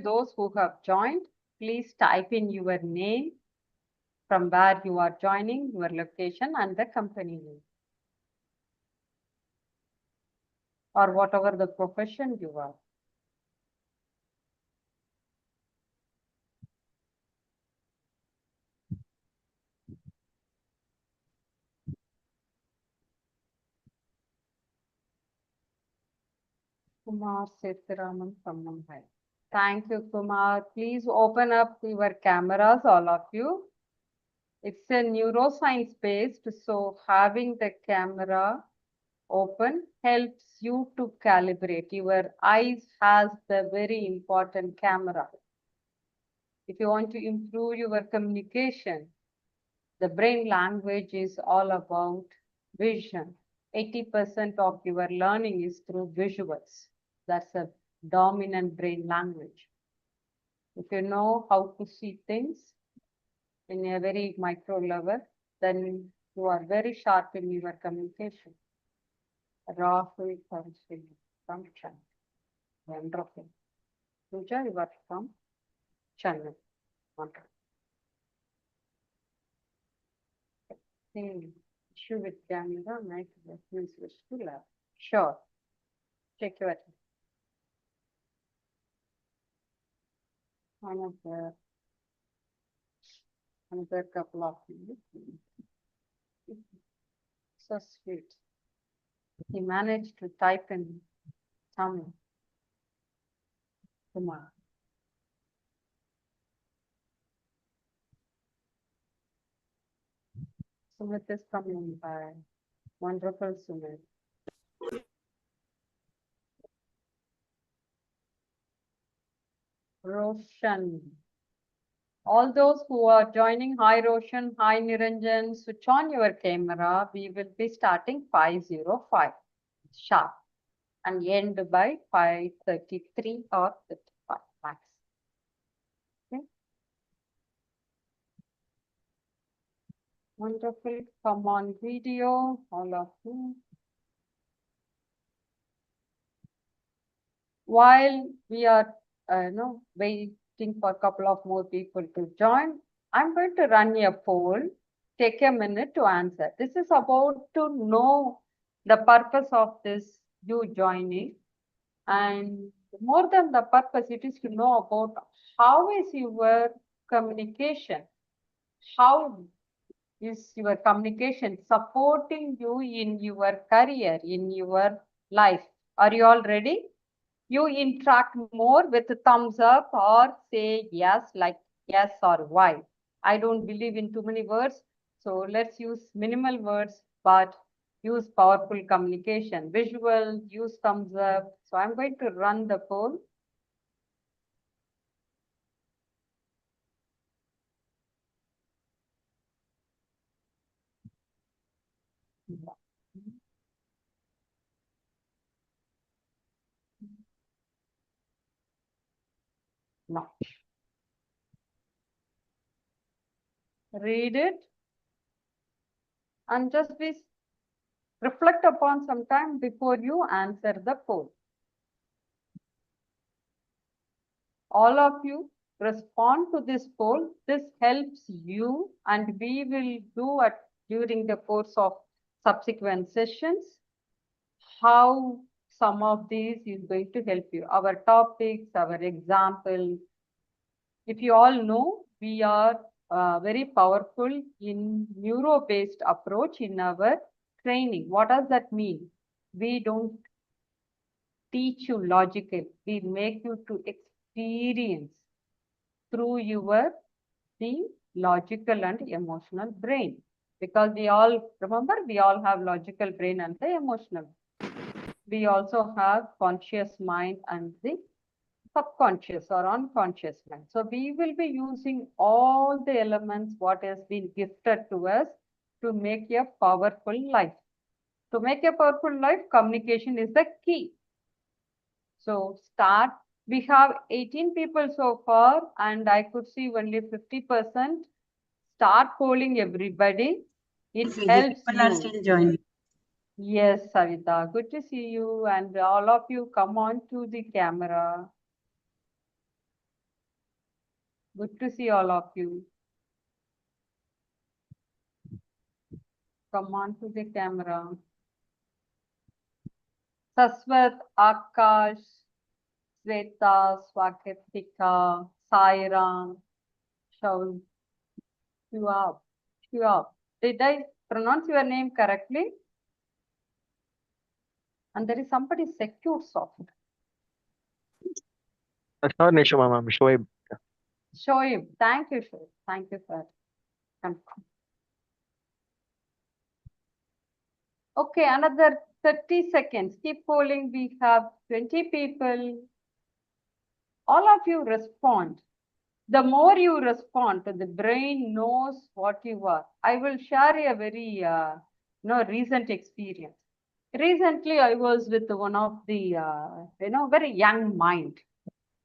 those who have joined, please type in your name, from where you are joining, your location and the company name, or whatever the profession you are. Kumar Sethuraman from Mumbai. Thank you, Kumar. Please open up your cameras, all of you. It's a neuroscience based, so having the camera open helps you to calibrate. Your eyes has the very important camera. If you want to improve your communication, the brain language is all about vision. 80% of your learning is through visuals. That's a dominant brain language. If you know how to see things in a very micro level, then you are very sharp in your communication. Rahul Karshil from Chennai. Wonderful. Pooja, you are from Chennai. Wonderful. Issue with camera, night means switch to lab. Sure. Check your another couple of minutes. So sweet. He managed to type in Tamil. Kumar. Sumit is coming by. Wonderful Sumit. Roshan. All those who are joining, hi Roshan, hi Niranjan, switch on your camera. We will be starting 5:05 sharp and end by 5:33 or 35 max. Okay. Wonderful. Come on video, all of you. While we are waiting for a couple of more people to join, I'm going to run a poll. Take a minute to answer. This is about to know the purpose of this, you joining. And more than the purpose, it is to know about how is your communication? How is your communication supporting you in your career, in your life? Are you all ready? You interact more with thumbs up or say yes, like yes or why. I don't believe in too many words. So let's use minimal words, but use powerful communication. Visual, use thumbs up. So I'm going to run the poll. No. Read it and just reflect upon some time before you answer the poll. All of you respond to this poll. This helps you, and we will do it during the course of subsequent sessions how some of these is going to help you. Our topics, our examples. If you all know, we are very powerful in neuro-based approach in our training. What does that mean? We don't teach you logical. We make you to experience through your the logical and emotional brain. Because we all, remember, we all have logical brain and the emotional. We also have conscious mind and the subconscious or unconscious mind. So we will be using all the elements what has been gifted to us to make a powerful life. To make a powerful life, communication is the key. So start. We have 18 people so far, and I could see only 50%. Start polling everybody. It helps people are still joining. Yes, Savita. Good to see you. And all of you come on to the camera. Good to see all of you. Come on to the camera. Saswat, Akash, Sweta, Swakatika, Sairam, Shaul, Shuab. Shuab. Did I pronounce your name correctly? And there is somebody secure soft. That's not Nishama, ma'am. Shoaib. Shoaib. Thank you, Shoaib. Thank you for confirm. Okay, another 30 seconds. Keep polling. We have 20 people. All of you respond. The more you respond, the brain knows what you are. I will share a very recent experience. Recently, I was with one of the very young mind.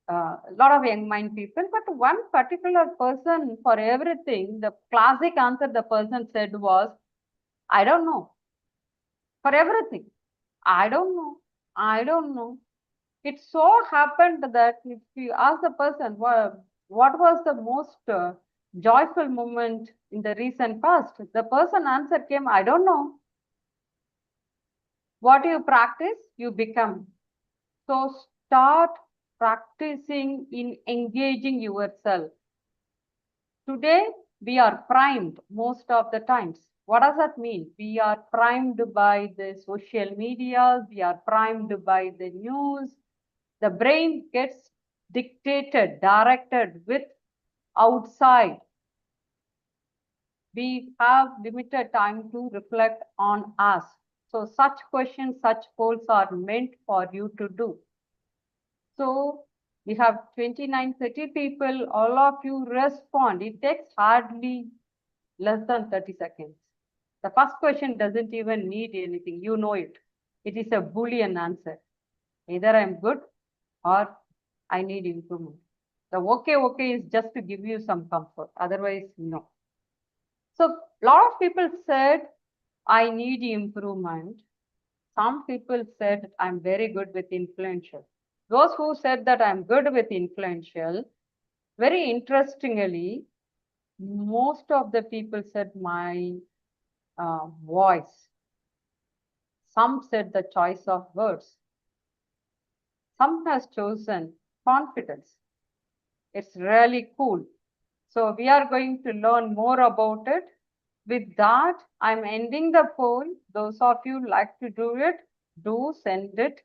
A lot of young mind people, but one particular person for everything. The classic answer the person said was, "I don't know." For everything, I don't know. I don't know. It so happened that if you ask the person what was the most joyful moment in the recent past, the person answer came, I don't know. What you practice, you become. So start practicing in engaging yourself. Today, we are primed most of the times. What does that mean? We are primed by the social media, we are primed by the news. The brain gets dictated, directed with outside. We have limited time to reflect on us. So such questions, such polls are meant for you to do. So we have 29, 30 people, all of you respond. It takes hardly less than 30 seconds. The first question doesn't even need anything. You know it. It is a Boolean answer. Either I'm good or I need improvement. The okay is just to give you some comfort. Otherwise, no. So a lot of people said, I need improvement. Some people said, I'm very good with influential. Those who said that I'm good with influential, very interestingly, most of the people said my voice. Some said the choice of words. Some has chosen confidence. It's really cool. So we are going to learn more about it. With that, I'm ending the poll. Those of you like to do it, do send it.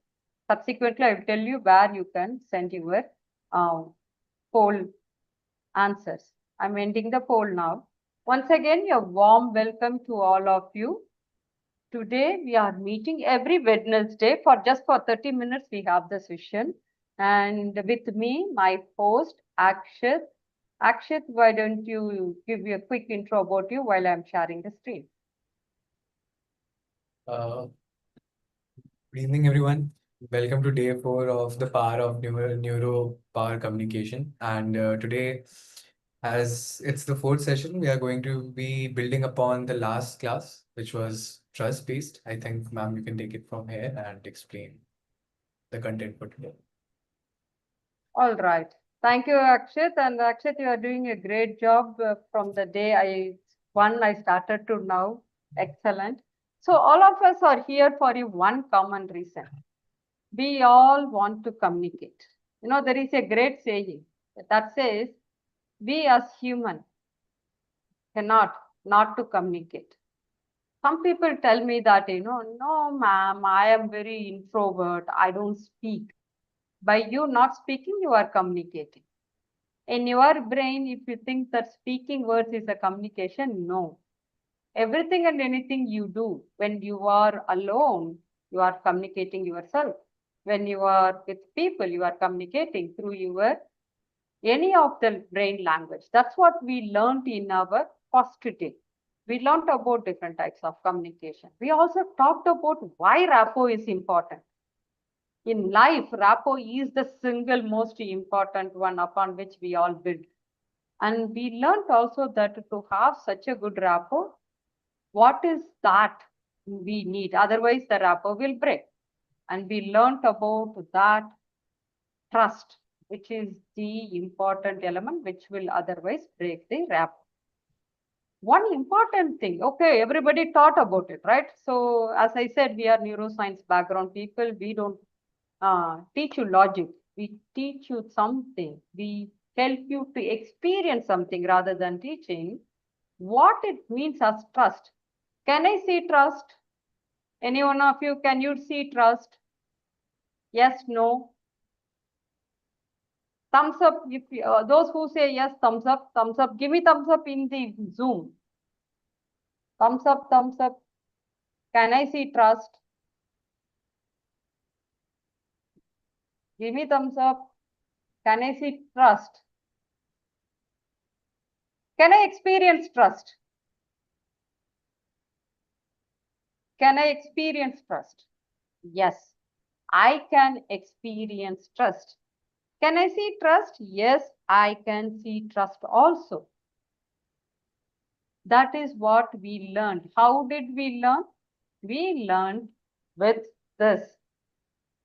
Subsequently, I will tell you where you can send your poll answers. I'm ending the poll now. Once again, a warm welcome to all of you. Today, we are meeting every Wednesday for just for 30 minutes. We have the session. And with me, my host, Akshit. Akshit, why don't you give me a quick intro about you while I'm sharing the screen? Uh, Good evening, everyone. Welcome to day 4 of the power of neuro power communication. And today, as it's the fourth session, we are going to be building upon the last class, which was trust based. I think, ma'am, you can take it from here and explain the content for today. All right. Thank you, Akshit. And Akshit, you are doing a great job from the day I started to now. Excellent. So all of us are here for one common reason. We all want to communicate. You know, there is a great saying that says, we as human cannot not to communicate. Some people tell me that, no, ma'am, I am very introvert. I don't speak. By you not speaking, you are communicating. In your brain, if you think that speaking words is a communication, no. Everything and anything you do when you are alone, you are communicating yourself. When you are with people, you are communicating through your any of the brain language. That's what we learned in our first day. We learned about different types of communication. We also talked about why rapport is important. In life, rapport is the single most important one upon which we all build. And we learned also that to have such a good rapport, what is that we need? Otherwise, the rapport will break. And we learned about that trust. which is the important element which will otherwise break the rapport. One important thing, okay, everybody thought about it, right? So as I said, we are neuroscience background people. We don't teach you logic. We teach you something. We help you to experience something rather than teaching. What it means as trust. Can I see trust? Any one of you, can you see trust? Yes, no? Thumbs up. If those who say yes, thumbs up, thumbs up. Give me thumbs up in the Zoom. Thumbs up, thumbs up. Can I see trust? Give me thumbs up. Can I see trust? Can I experience trust? Can I experience trust? Yes, I can experience trust. Can I see trust? Yes, I can see trust also. That is what we learned. How did we learn? We learned with this.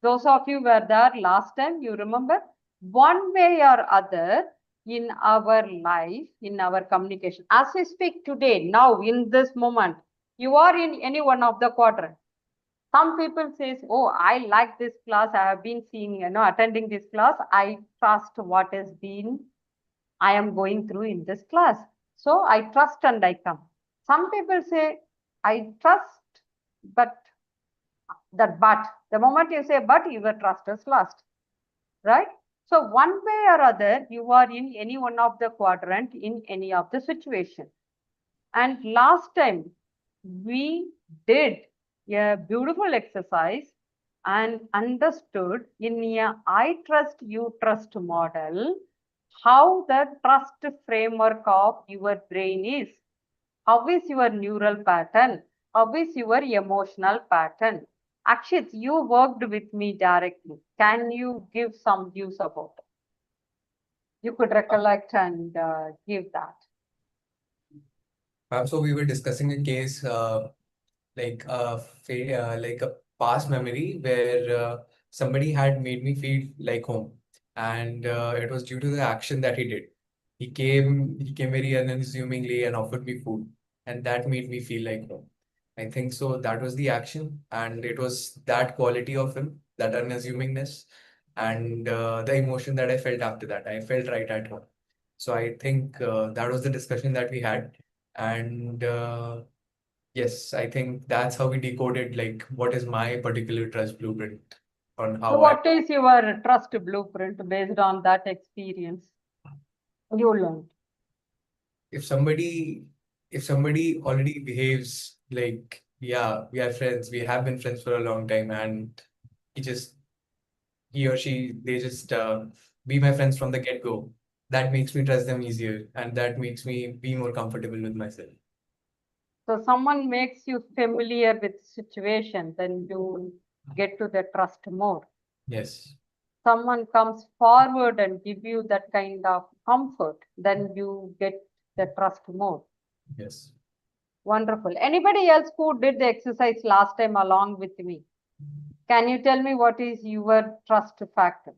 Those of you were there last time, you remember? One way or other in our life, in our communication. As we speak today, now in this moment, you are in any one of the quadrant. Some people says, oh, I like this class. I have been seeing, attending this class. I trust what has been, I am going through in this class. So I trust and I come. Some people say, I trust, but the moment you say but, your trust is lost, right? So one way or other, you are in any one of the quadrant in any of the situation. And last time we did a beautiful exercise and understood in a I trust, you trust model, how the trust framework of your brain is. How is your neural pattern? How is your emotional pattern? Akshit, you worked with me directly. Can you give some views about it? You could recollect and give that. So we were discussing a case like a past memory where somebody had made me feel like home, and it was due to the action that he did. He came very unassumingly and offered me food, and that made me feel like home. I think so. That was the action, and it was that quality of him, that unassumingness, and the emotion that I felt after that. I felt right at home. So I think that was the discussion that we had, and yes, I think that's how we decoded like what is my particular trust blueprint on So how I. what is your trust blueprint based on that experience you learned? If somebody if somebody already behaves like, yeah, we are friends, we have been friends for a long time, and he just he or she they just be my friends from the get-go, that makes me trust them easier, and that makes me be more comfortable with myself. So someone makes you familiar with situation, then you get to the trust more. Yes. Someone comes forward and give you that kind of comfort, then you get the trust more. Yes. Wonderful. Anybody else who did the exercise last time along with me? Can you tell me what is your trust factor?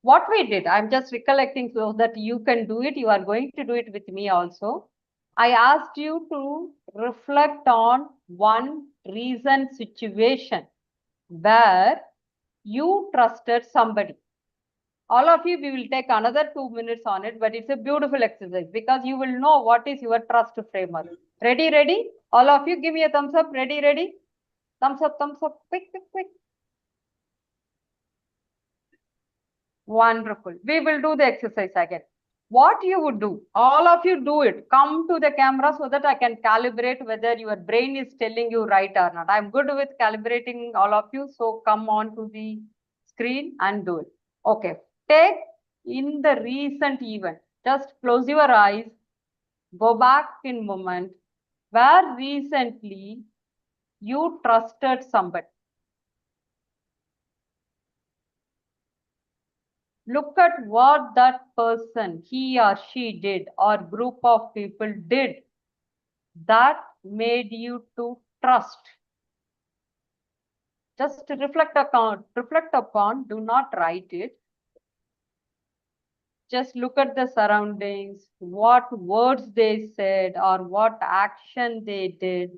What we did, I'm just recollecting so that you can do it. You are going to do it with me also. I asked you to reflect on one recent situation where you trusted somebody. All of you, we will take another 2 minutes on it, but it's a beautiful exercise because you will know what is your trust framework. Ready, ready? All of you, give me a thumbs up. Ready, ready? Thumbs up, quick, quick, quick. Wonderful. We will do the exercise again. What you would do, all of you do it. Come to the camera so that I can calibrate whether your brain is telling you right or not. I'm good with calibrating all of you. So come on to the screen and do it. Okay. Take in the recent event. Just close your eyes. Go back in moment where recently you trusted somebody. Look at what that person, he or she did, or group of people did that made you to trust. Just reflect upon, do not write it. Just look at the surroundings, what words they said or what action they did,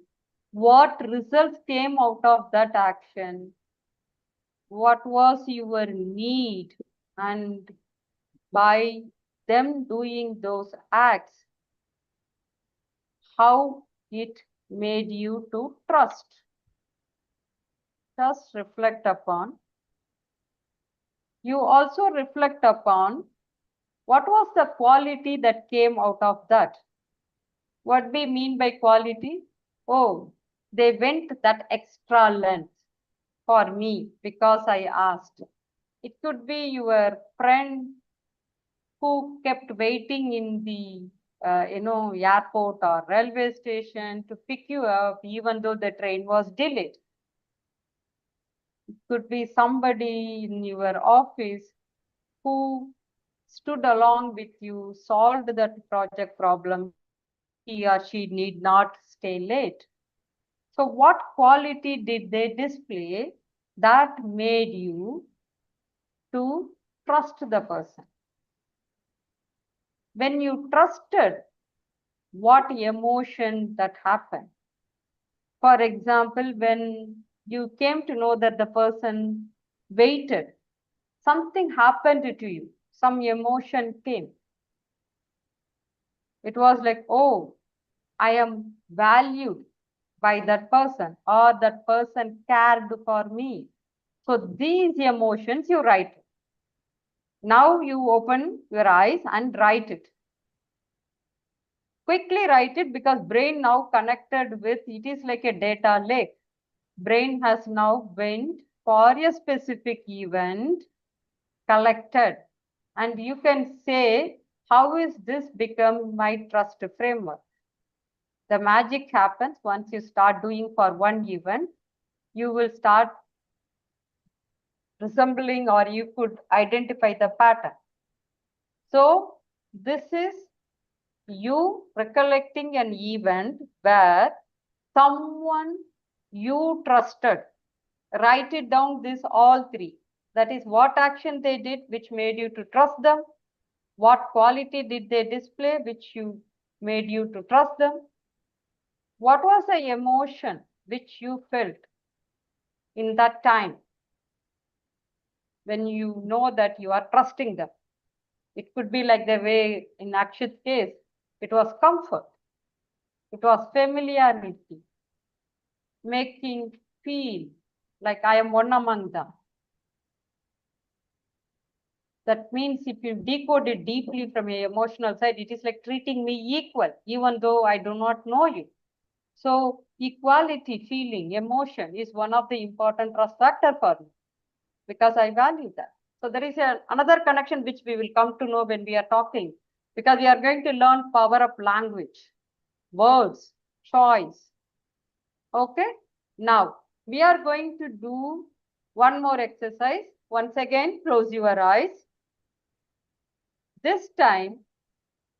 what results came out of that action, what was your need, and by them doing those acts, how it made you to trust. Just reflect upon. You also reflect upon what was the quality that came out of that. What we mean by quality? Oh, they went that extra length for me because I asked. It could be your friend who kept waiting in the airport or railway station to pick you up even though the train was delayed. It could be somebody in your office who stood along with you, solved that project problem. He or she need not stay late. So what quality did they display that made you to trust the person? When you trusted, what emotion that happened? For example, when you came to know that the person waited, something happened to you, some emotion came. It was like, oh, I am valued by that person, or that person cared for me. So these emotions you write. Now you open your eyes and write it. Quickly write it because brain now connected with, it is like a data lake. Brain has now went for a specific event, collected, and you can say, how is this become my trust framework? The magic happens once you start doing for one event, you will start resembling, or you could identify the pattern. So this is you recollecting an event where someone you trusted. Write it down, this all three. That is what action they did which made you to trust them. What quality did they display which you made you to trust them? What was the emotion which you felt in that time when you know that you are trusting them? It could be like the way in Akshit's case, it was comfort. It was familiarity, making feel like I am one among them. That means if you decode it deeply from your emotional side, it is like treating me equal, even though I do not know you. So equality, feeling, emotion is one of the important trust factor for me because I value that. So there is another connection which we will come to know when we are talking, because we are going to learn power of language, words, choice. Okay. Now we are going to do one more exercise. Once again, close your eyes. This time,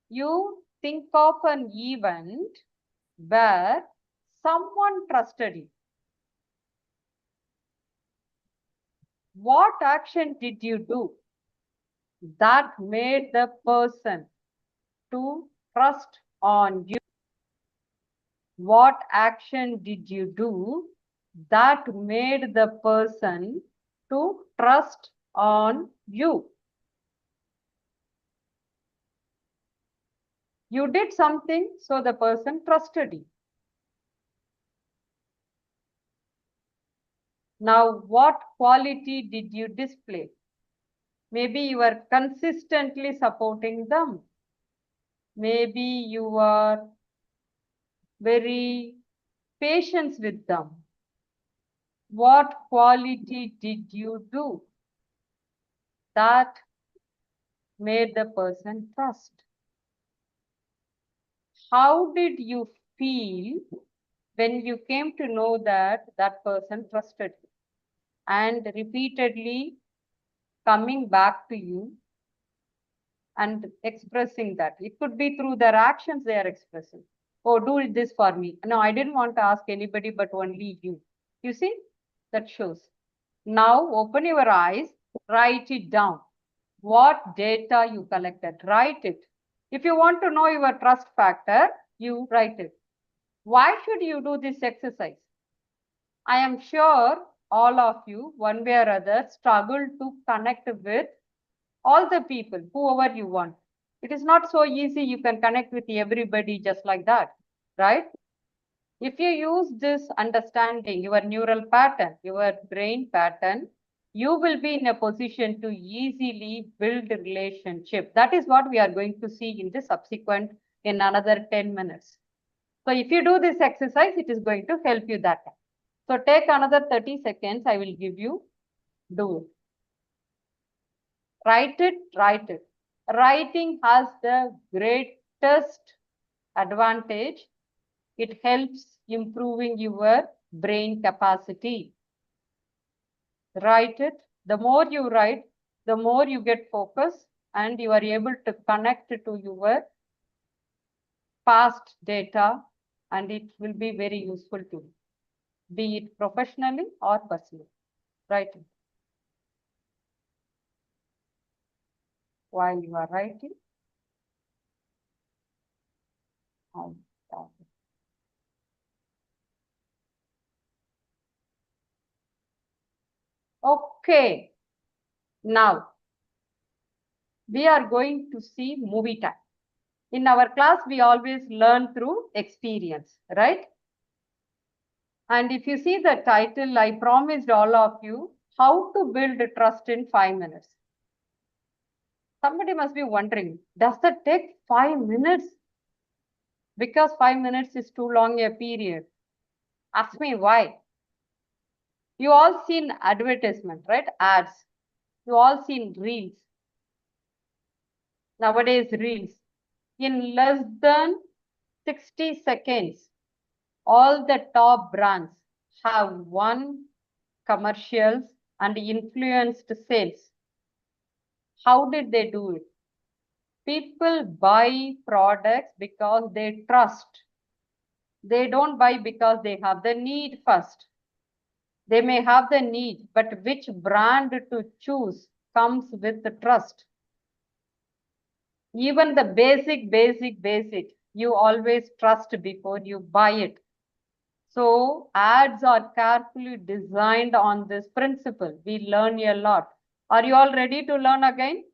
you think of an event where someone trusted you. What action did you do that made the person to trust on you? What action did you do that made the person to trust on you? You did something, so the person trusted you. Now, what quality did you display? Maybe you are consistently supporting them. Maybe you are very patient with them. What quality did you do that made the person trust? How did you feel when you came to know that that person trusted you and repeatedly coming back to you and expressing that? It could be through their actions they are expressing. Oh, do this for me. No, I didn't want to ask anybody but only you. You see, that shows. Now open your eyes, write it down. what data you collected. Write it. If you want to know your trust factor, you write it. Why should you do this exercise? I am sure all of you, one way or other, struggle to connect with all the people, whoever you want. It is not so easy. You can connect with everybody just like that, right? If you use this understanding, your neural pattern, your brain pattern, you will be in a position to easily build a relationship. That is what we are going to see in the subsequent in another 10 minutes. So if you do this exercise, it is going to help you that time. So take another 30 seconds. I will give you. Do it. Write it, write it. Writing has the greatest advantage. It helps improving your brain capacity. Write it. The more you write, the more you get focus and you are able to connect to your past data, and it will be very useful to you, be it professionally or personally. Write it. While you are writing, okay. Now we are going to see movie time. In our class, we always learn through experience, right? And if you see the title, I promised all of you how to build trust in 5 minutes. Somebody must be wondering, does that take 5 minutes? Because 5 minutes is too long a period. Ask me why. You all seen advertisement, right? Ads. You all seen reels. Nowadays, reels. In less than 60 seconds, all the top brands have won commercials and influenced sales. How did they do it? People buy products because they trust. They don't buy because they have the need first. They may have the need, but which brand to choose comes with the trust. Even the basic, you always trust before you buy it. So ads are carefully designed on this principle. We learn a lot. Are you all ready to learn again?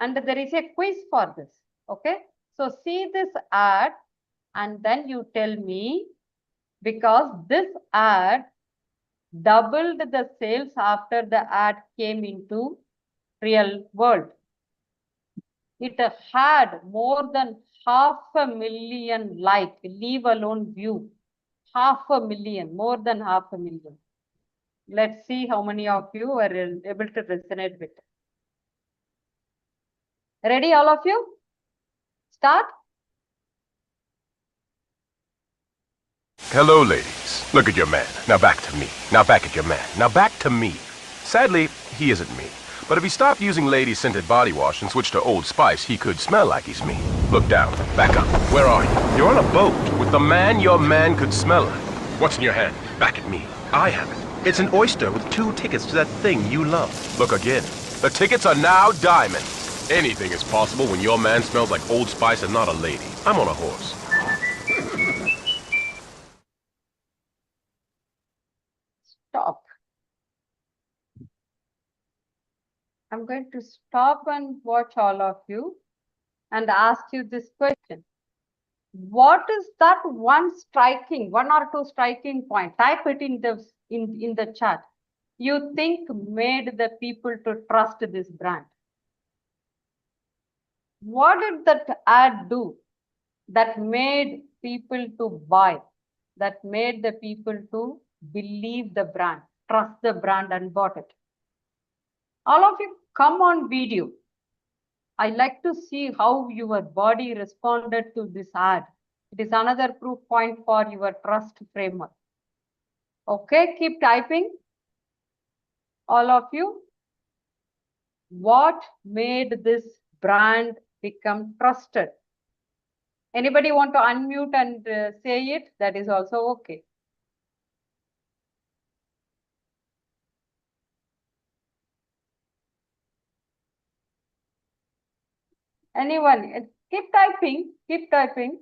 And there is a quiz for this. Okay. So see this ad and then you tell me, because this ad doubled the sales after the ad came into real world. It had more than 500,000 like, leave alone view. 500,000, more than 500,000. Let's see how many of you are able to resonate with it. Ready, all of you? Start. Hello, ladies. Look at your man. Now back to me. Now back at your man. Now back to me. Sadly, he isn't me. But if he stopped using lady-scented body wash and switched to Old Spice, he could smell like he's me. Look down. Back up. Where are you? You're on a boat with the man your man could smell like. What's in your hand? Back at me. I have it. It's an oyster with 2 tickets to that thing you love. Look again. The tickets are now diamonds. Anything is possible when your man smells like Old Spice and not a lady. I'm on a horse. Stop. I'm going to stop and watch all of you and ask you this question. What is that one or two striking point? Type it in the chat. You think made the people to trust this brand? What did that ad do that made people to buy? That made the people to believe the brand, trust the brand and bought it? All of you come on video. I like to see how your body responded to this ad. It is another proof point for your trust framework. Okay, keep typing. All of you. What made this brand become trusted? Anybody want to unmute and say it? That is also okay. Anyone? Keep typing. Keep typing.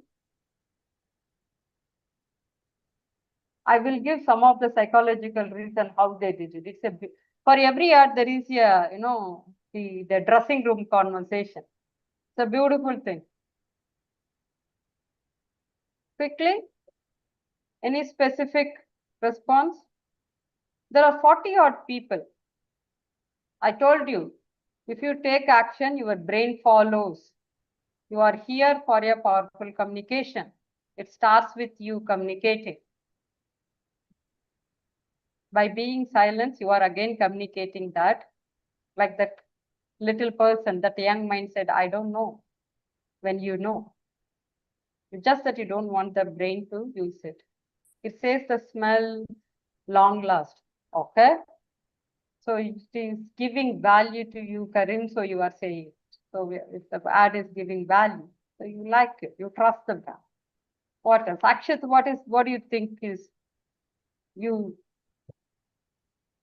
I will give some of the psychological reason how they did it. It's a for every art there is a the dressing room conversation. It's a beautiful thing. Quickly, any specific response? There are 40 odd people. I told you, if you take action, your brain follows. You are here for a powerful communication. It starts with you communicating. By being silent, you are again communicating that, like that little person, that young mind said, I don't know, when you know. It's just that you don't want the brain to use it. It says the smell long last. Okay. So it is giving value to you, Karim. So you are saying. So if the ad is giving value, so you like it, you trust the brand. What else? Akshat, what do you think is you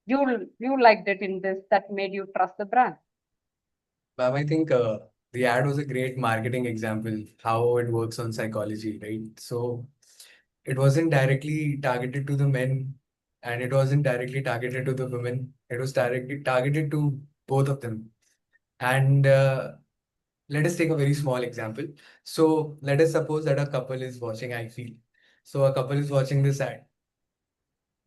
liked it in this that made you trust the brand? Ma'am, I think the ad was a great marketing example, how it works on psychology, right? So it wasn't directly targeted to the men and it wasn't directly targeted to the women. It was directly targeted to both of them. And let us take a very small example. So let us suppose that a couple is watching I Feel. So a couple is watching this ad.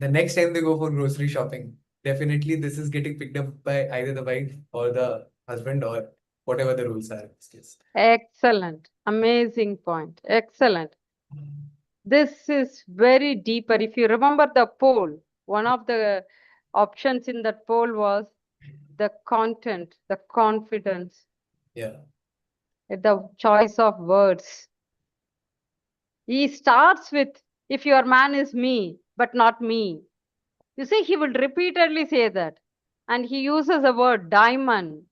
The next time they go for grocery shopping, definitely this is getting picked up by either the wife or the husband or whatever the rules are in this case. Excellent. Amazing point. Excellent. This is very deeper. If you remember the poll, one of the options in that poll was the content, the confidence, Yeah. the choice of words. He starts with, if your man is me, but not me. You see, he will repeatedly say that. And he uses the word diamond.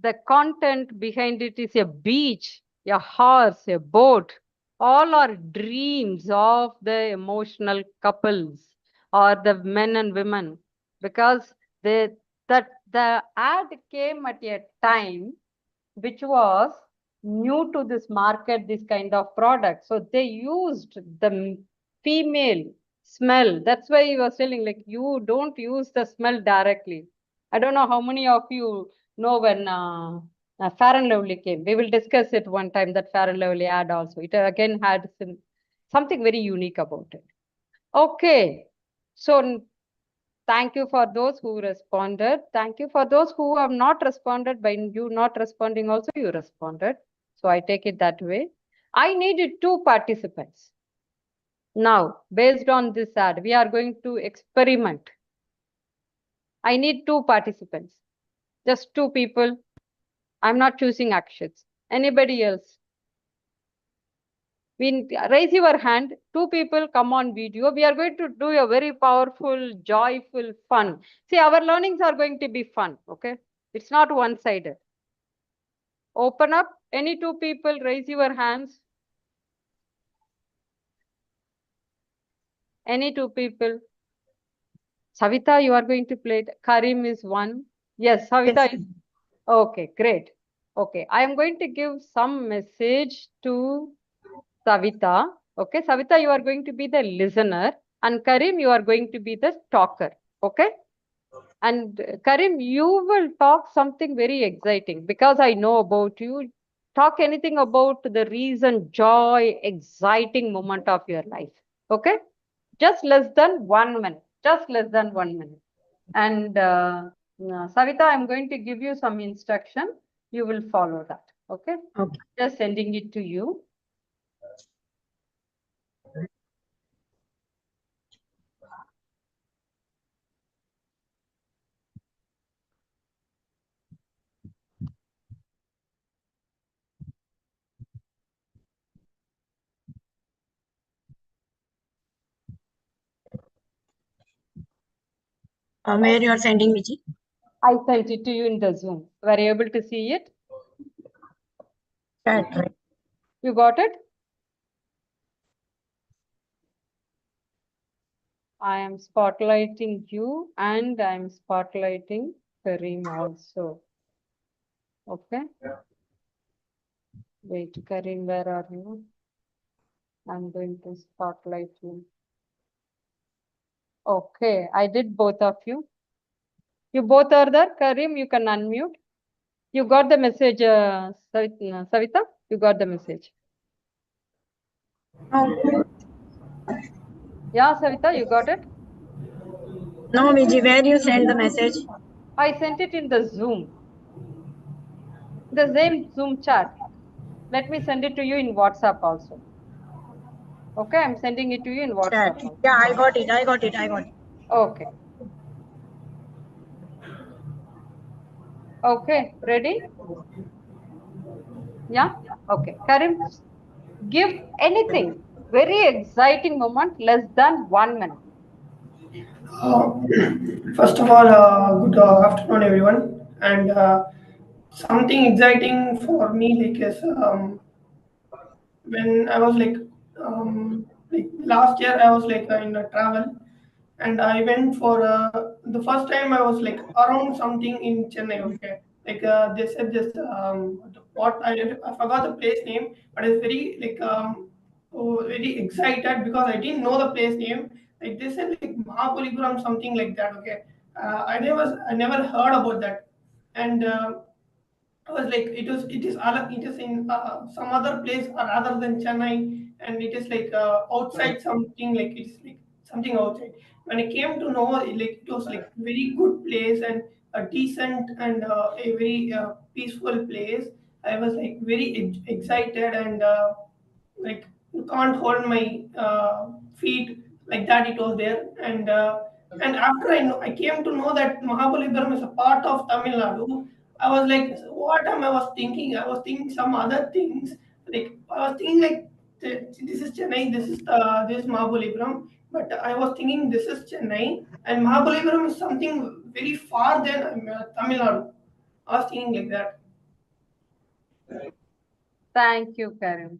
The content behind it is a beach, a horse, a boat. All are dreams of the emotional couples or the men and women, because that the ad came at a time which was new to this market, this kind of product. So they used the female smell. That's why he was telling, like, you don't use the smell directly. I don't know how many of you know when Fair and Lovely came. We will discuss it one time, that Fair and Lovely ad also. It again had something very unique about it. Okay. So thank you for those who responded. Thank you for those who have not responded. By you not responding also, you responded. So I take it that way. I needed 2 participants. Now, based on this ad, we are going to experiment. I need 2 participants. Just 2 people. I'm not choosing actions. Anybody else? Raise your hand. 2 people come on video. We are going to do a very powerful, joyful, fun. See, our learnings are going to be fun. Okay. It's not one-sided. Open up. Any 2 people, raise your hands. Any 2 people. Savita, you are going to play it. Karim is 1. Yes, Savita is. Okay, great. Okay, I am going to give some message to Savita. Okay, Savita, you are going to be the listener, and Karim, you are going to be the talker. Okay. And Karim, you will talk something very exciting because I know about you. Talk anything about the reason, joy, exciting moment of your life. Okay. Just less than 1 minute. Just less than 1 minute. And Savita, I'm going to give you some instruction. You will follow that. Okay. Okay. Just sending it to you. Where you are sending me? Ji? I sent it to you in the Zoom. Were you able to see it? Right. You got it? I am spotlighting you and I am spotlighting Kareem also. Okay. Wait, Karim, where are you? I'm going to spotlight you. Okay, I did both of you. You both are there. Karim, you can unmute. You got the message, Savita? You got the message. No, Yeah, Savita, you got it? no, Viji, where you send the message? I sent it in the Zoom, the same Zoom chat. Let me send it to you in WhatsApp also. Okay, I'm sending it to you in WhatsApp Chat. also. Yeah, I got it. I got it. I got it. Okay. Okay, ready? Yeah? Okay. Karim, give anything. Very exciting moment, less than 1 minute. Uh, First of all, good afternoon, everyone. And something exciting for me, like, is when I was like last year, I was like in a travel, and I went for the first time I was like around something in Chennai. Okay, like they said this what I forgot the place name, but it's very like very excited because I didn't know the place name. Like they said like Mahabalipuram, something like that. Okay, I never heard about that, and I was like, it is in some other place rather than Chennai, and it is like outside something, like it's like something outside. When I came to know, like it was like very good place and a decent and a very peaceful place. I was like very excited and like you can't hold my feet like that. It was there, and after I came to know that Mahabalipuram is a part of Tamil Nadu. I was like, what am I was thinking? I was thinking some other things. Like I was thinking like this is Chennai, this is Mahabalipuram, but I was thinking this is Chennai and Mahabalipuram is something very far than Tamil Nadu. I was thinking like that. Thank you, Karim.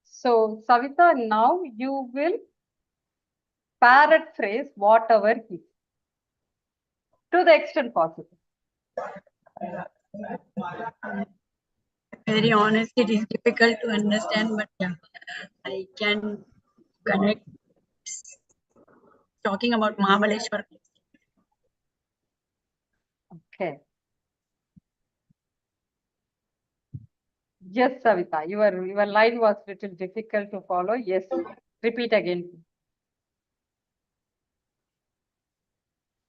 So, Savita, now you will paraphrase whatever he to the extent possible. Very honest, it is difficult to understand, but yeah, I can connect. Talking about Mahabaleshwar. Okay. Yes, Savita, your line was little difficult to follow. Yes, repeat again.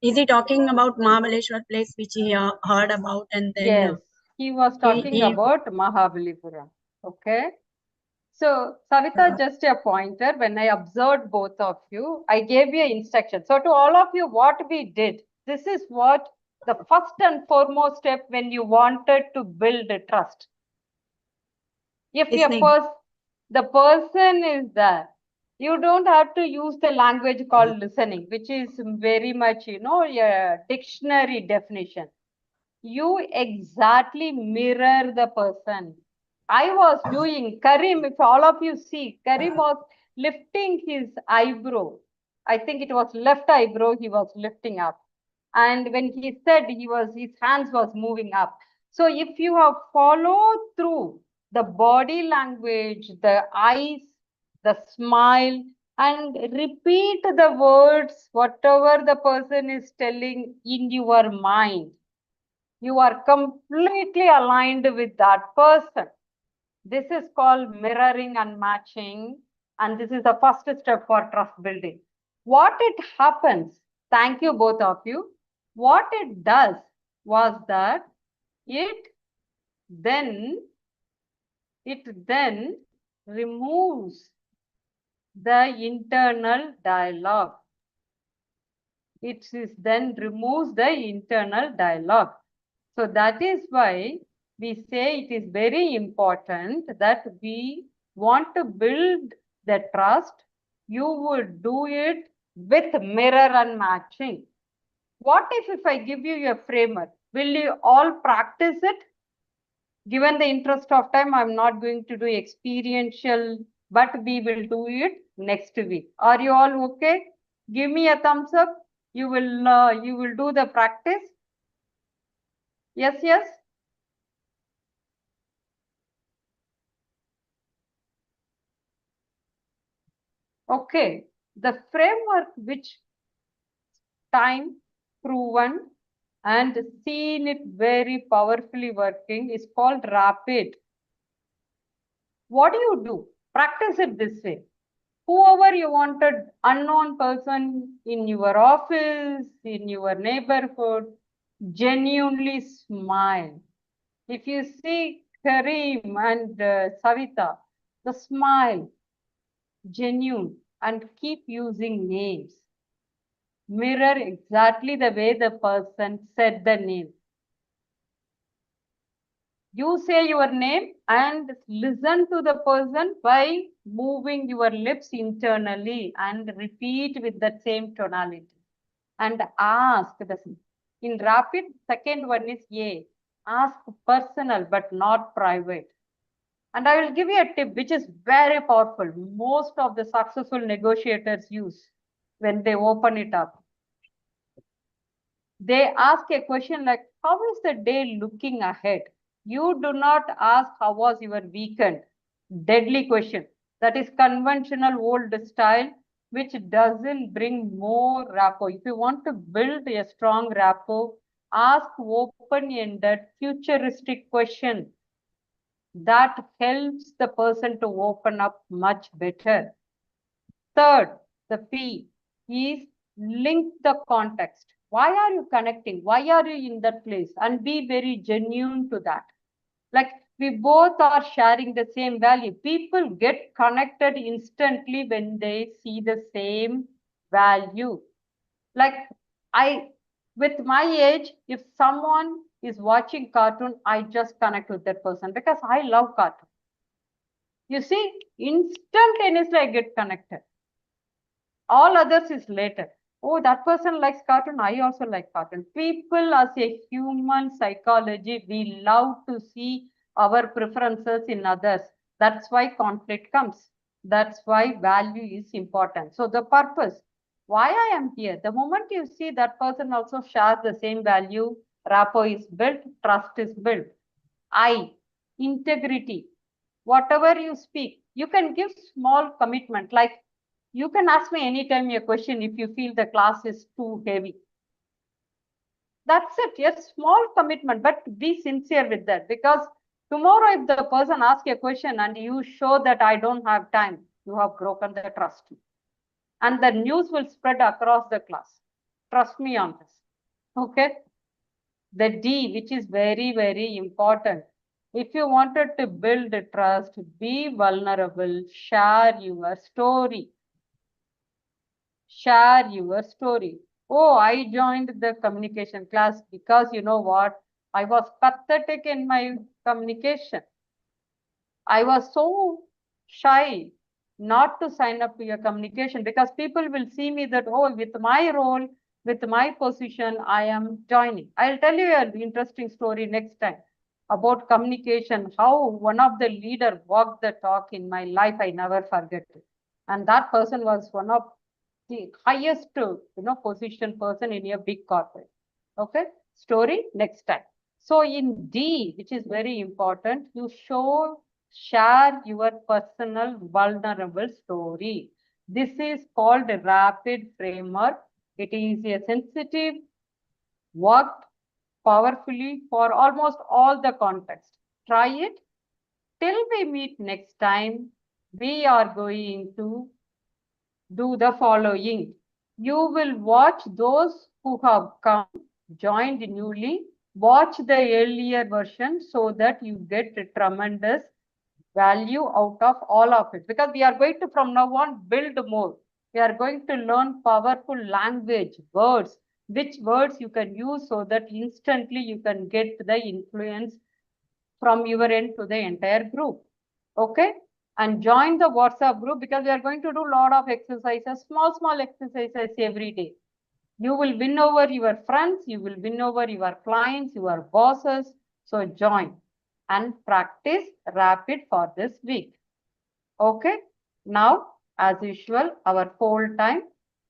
Is he talking about Mahabaleshwar place which he heard about and then Yes, he was talking he about Mahabalipuram. Okay. So, Savita, just a pointer. When I observed both of you, I gave you instruction. So, to all of you, what we did, this is what the first and foremost step when you wanted to build a trust. If listening. the person is there, you don't have to use the language called listening, which is very much, a dictionary definition. You exactly mirror the person. I was doing, Karim, if all of you see, Karim was lifting his eyebrow. I think it was left eyebrow he was lifting up. And when he said his hands was moving up. So if you have followed through the body language, the eyes, the smile, and repeat the words, whatever the person is telling in your mind, you are completely aligned with that person. This is called mirroring and matching. And this is the first step for trust building. What it happens, thank you both of you. What it does was that it then removes the internal dialogue. It is then removes the internal dialogue. So that is why we say it is very important that we want to build the trust. You would do it with mirror and matching. What if I give you a framework? Will you all practice it? Given the interest of time, I'm not going to do experiential, but we will do it next week. Are you all okay? Give me a thumbs up. You will do the practice. Yes, yes. Okay, the framework which time proven and seen it very powerfully working is called rapid. What do? Practice it this way. Whoever you wanted, unknown person in your office, in your neighborhood, genuinely smile. If you see Kareem and Savita, the smile, genuine, and keep using names. Mirror exactly the way the person said the name. You say your name and listen to the person by moving your lips internally and repeat with the same tonality. And ask the in rapid, second one is A. Ask personal but not private. And I will give you a tip which is very powerful. Most of the successful negotiators use when they open it up. They ask a question like, how is the day looking ahead? You do not ask how was your weekend. Deadly question. That is conventional old style, which doesn't bring more rapport. If you want to build a strong rapport, ask open-ended, futuristic question. That helps the person to open up much better. Third, the P is link the context. Why are you connecting? Why are you in that place? And be very genuine to that. Like we both are sharing the same value. People get connected instantly when they see the same value. Like with my age, if someone is watching cartoon, I just connect with that person because I love cartoon. You see, instantaneously I get connected. All others is later. Oh, that person likes cartoon. I also like cartoon. People as a human psychology, we love to see our preferences in others. That's why conflict comes. That's why value is important. So the purpose, why I am here, the moment you see that person also shares the same value, rapport is built, trust is built. I, integrity, whatever you speak, you can give small commitment like you can ask me anytime a question if you feel the class is too heavy. That's it. Yes, small commitment, but be sincere with that because tomorrow if the person asks a question and you show that I don't have time, you have broken the trust. And the news will spread across the class. Trust me on this. Okay. The D, which is very, very important. If you wanted to build trust, be vulnerable, share your story. Share your story. Oh, I joined the communication class because you know what? I was pathetic in my communication. I was so shy not to sign up to your communication because people will see me that, oh, with my role, with my position, I am joining. I'll tell you an interesting story next time about communication, how one of the leader walked the talk in my life. I never forget it. And that person was one of the highest, position person in a big corporate. Okay, story next time. So in D, which is very important, you share your personal vulnerable story. This is called a rapid framework. It is a sensitive, worked powerfully for almost all the context. Try it. Till we meet next time, we are going to do the following. You will watch those who have come, joined newly, watch the earlier version so that you get a tremendous value out of all of it. Because we are going to, from now on, build more. We are going to learn powerful language, words, which words you can use so that instantly you can get the influence from your end to the entire group. Okay? And join the WhatsApp group because we are going to do a lot of exercises, small exercises every day. You will win over your friends, you will win over your clients, your bosses. So join and practice rapid for this week. Okay? Now, as usual, our poll time.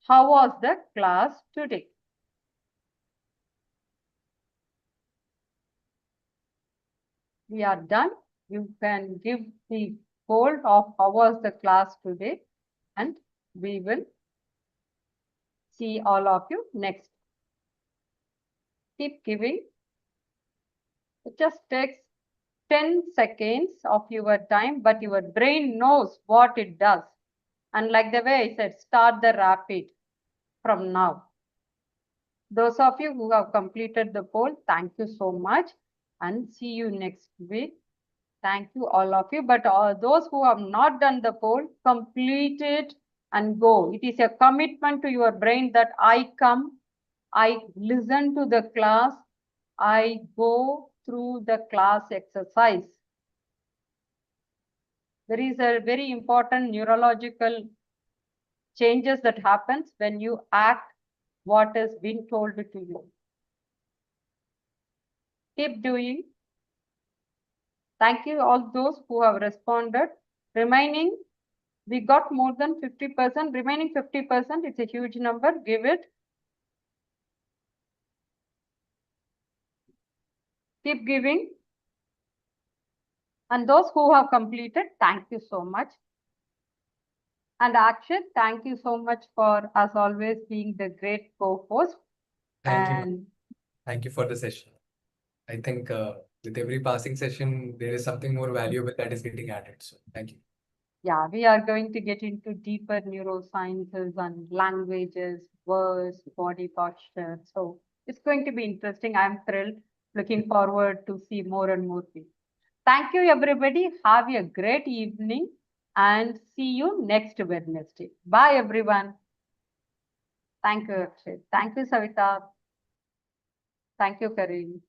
How was the class today? We are done. You can give the poll of how was the class today and We will see all of you next. Keep giving. It just takes 10 seconds of your time, but your brain knows what it does. And like the way I said, start the rapid from now. Those of you who have completed the poll, thank you so much and see you next week. Thank you all of you. But those who have not done the poll, complete it and go. It is a commitment to your brain that I come, I listen to the class, I go through the class exercise. There is a very important neurological changes that happens when you act what has been told to you. Keep doing. Thank you all those who have responded. Remaining, we got more than 50%. Remaining 50%, it's a huge number. Give it. Keep giving. And those who have completed, thank you so much. And Akshat, thank you so much for, as always, being the great co-host. Thank you. And Thank you for the session. I think with every passing session, there is something more valuable that is getting added. So thank you. yeah, we are going to get into deeper neurosciences and languages, words, body posture. So it's going to be interesting. I'm thrilled. Looking forward to see more and more people. Thank you, everybody. Have a great evening and see you next Wednesday. Bye, everyone. Thank you, Akshay. Thank you, Savita. Thank you, Karin.